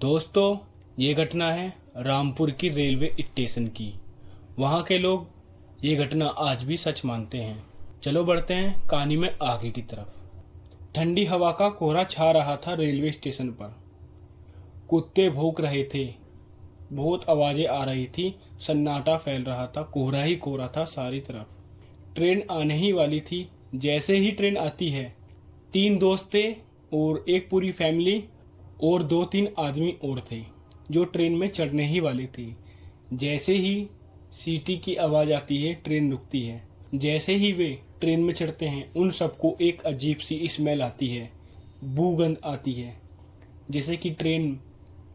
दोस्तों, ये घटना है रामपुर की रेलवे स्टेशन की। वहाँ के लोग ये घटना आज भी सच मानते हैं। चलो बढ़ते हैं कहानी में आगे की तरफ। ठंडी हवा का कोहरा छा रहा था रेलवे स्टेशन पर। कुत्ते भौंक रहे थे, बहुत आवाजें आ रही थी, सन्नाटा फैल रहा था, कोहरा ही कोहरा था सारी तरफ। ट्रेन आने ही वाली थी। जैसे ही ट्रेन आती है, 3 दोस्त थे और एक पूरी फैमिली और 2-3 आदमी और थे जो ट्रेन में चढ़ने ही वाले थे। जैसे ही सीटी की आवाज आती है, ट्रेन रुकती है। जैसे ही वे ट्रेन में चढ़ते हैं, उन सबको एक अजीब सी स्मेल आती है, बू-गंध आती है, जैसे कि ट्रेन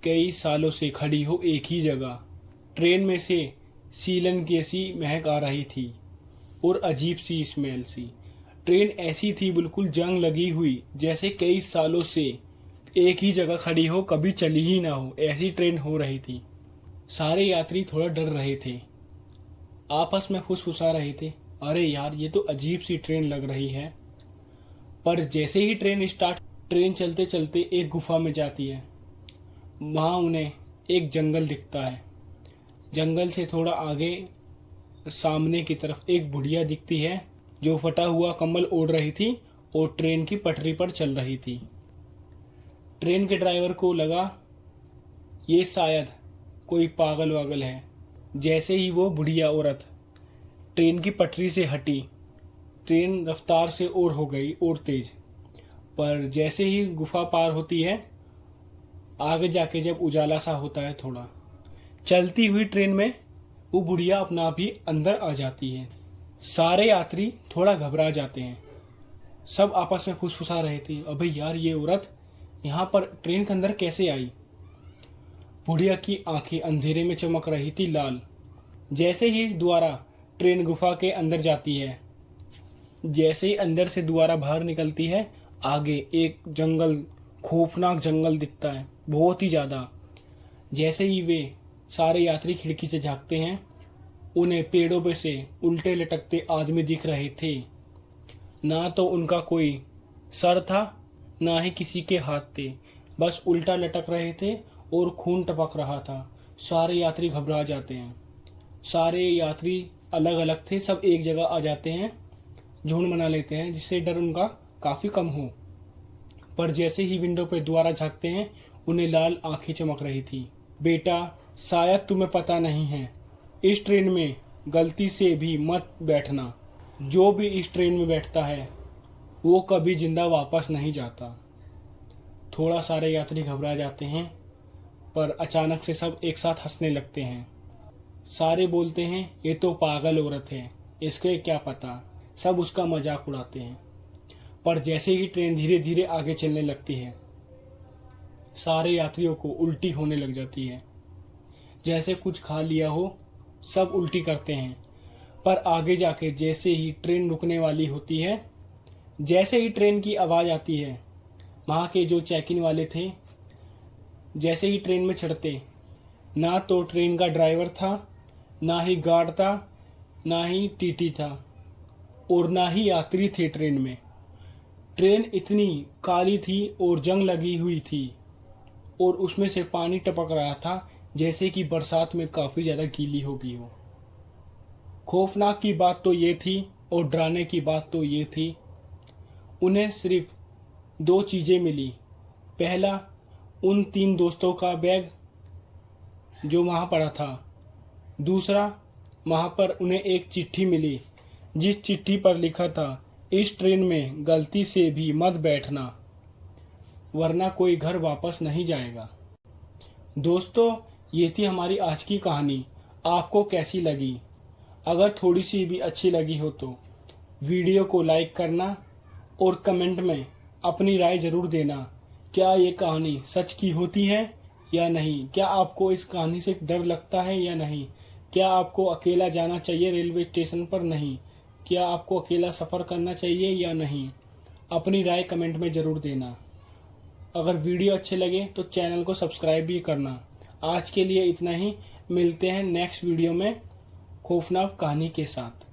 कई सालों से खड़ी हो एक ही जगह। ट्रेन में से सीलन की ऐसी महक आ रही थी और अजीब सी स्मेल सी। ट्रेन ऐसी थी बिल्कुल जंग लगी हुई, जैसे कई सालों से एक ही जगह खड़ी हो, कभी चली ही ना हो, ऐसी ट्रेन हो रही थी। सारे यात्री थोड़ा डर रहे थे, आपस में फुसफुसा रहे थे, अरे यार ये तो अजीब सी ट्रेन लग रही है। पर जैसे ही ट्रेन चलते चलते एक गुफा में जाती है। वहां उन्हें एक जंगल दिखता है। जंगल से थोड़ा आगे सामने की तरफ एक बुढ़िया दिखती है जो फटा हुआ कंबल ओढ़ रही थी और ट्रेन की पटरी पर चल रही थी। ट्रेन के ड्राइवर को लगा ये शायद कोई पागल वागल है। जैसे ही वो बुढ़िया औरत ट्रेन की पटरी से हटी, ट्रेन रफ्तार से और हो गई और तेज। पर जैसे ही गुफा पार होती है, आगे जाके जब उजाला सा होता है थोड़ा, चलती हुई ट्रेन में वो बुढ़िया अपना आप ही अंदर आ जाती है। सारे यात्री थोड़ा घबरा जाते हैं। सब आपस में फुसफुसा रहे थे, अबे यार ये औरत यहाँ पर ट्रेन के अंदर कैसे आई। बुढ़िया की आंखें अंधेरे में चमक रही थी लाल। जैसे ही दोबारा ट्रेन गुफा के अंदर जाती है, जैसे ही अंदर से दोबारा बाहर निकलती है, आगे एक जंगल, खौफनाक जंगल दिखता है, बहुत ही ज्यादा। जैसे ही वे सारे यात्री खिड़की से झांकते हैं, उन्हें पेड़ों पे से उल्टे लटकते आदमी दिख रहे थे। ना तो उनका कोई सर था, ना ही किसी के हाथ थे, बस उल्टा लटक रहे थे और खून टपक रहा था। सारे यात्री घबरा जाते हैं। सारे यात्री अलग अलग थे, सब एक जगह आ जाते हैं, झुंड बना लेते हैं जिससे डर उनका काफी कम हो। पर जैसे ही विंडो पर दोबारा झांकते हैं, उन्हें लाल आंखें चमक रही थी। बेटा, शायद तुम्हें पता नहीं है, इस ट्रेन में गलती से भी मत बैठना। जो भी इस ट्रेन में बैठता है वो कभी जिंदा वापस नहीं जाता। थोड़ा सारे यात्री घबरा जाते हैं, पर अचानक से सब एक साथ हंसने लगते हैं। सारे बोलते हैं ये तो पागल औरत है, इसको क्या पता। सब उसका मजाक उड़ाते हैं। पर जैसे ही ट्रेन धीरे धीरे आगे चलने लगती है, सारे यात्रियों को उल्टी होने लग जाती है, जैसे कुछ खा लिया हो। सब उल्टी करते हैं। पर आगे जाके जैसे ही ट्रेन रुकने वाली होती है, जैसे ही ट्रेन की आवाज आती है, वहां के जो चेक इन वाले थे जैसे ही ट्रेन में चढ़ते, ना तो ट्रेन का ड्राइवर था, ना ही गार्ड था, ना ही टीटी था, और ना ही यात्री थे ट्रेन में। ट्रेन इतनी काली थी और जंग लगी हुई थी, और उसमें से पानी टपक रहा था जैसे कि बरसात में काफी ज्यादा गीली हो गई हो। खौफनाक की बात तो ये थी और डराने की बात तो ये थी, उन्हें सिर्फ 2 चीजें मिली। पहला, उन 3 दोस्तों का बैग जो वहां पड़ा था। दूसरा, वहां पर उन्हें एक चिट्ठी मिली, जिस चिट्ठी पर लिखा था, इस ट्रेन में गलती से भी मत बैठना, वरना कोई घर वापस नहीं जाएगा। दोस्तों, ये थी हमारी आज की कहानी। आपको कैसी लगी? अगर थोड़ी सी भी अच्छी लगी हो तो वीडियो को लाइक करना और कमेंट में अपनी राय जरूर देना। क्या ये कहानी सच की होती है या नहीं? क्या आपको इस कहानी से डर लगता है या नहीं? क्या आपको अकेला जाना चाहिए रेलवे स्टेशन पर? नहीं। क्या आपको अकेला सफ़र करना चाहिए या नहीं? अपनी राय कमेंट में ज़रूर देना। अगर वीडियो अच्छे लगे तो चैनल को सब्सक्राइब भी करना। आज के लिए इतना ही। मिलते हैं नेक्स्ट वीडियो में खौफनाक कहानी के साथ।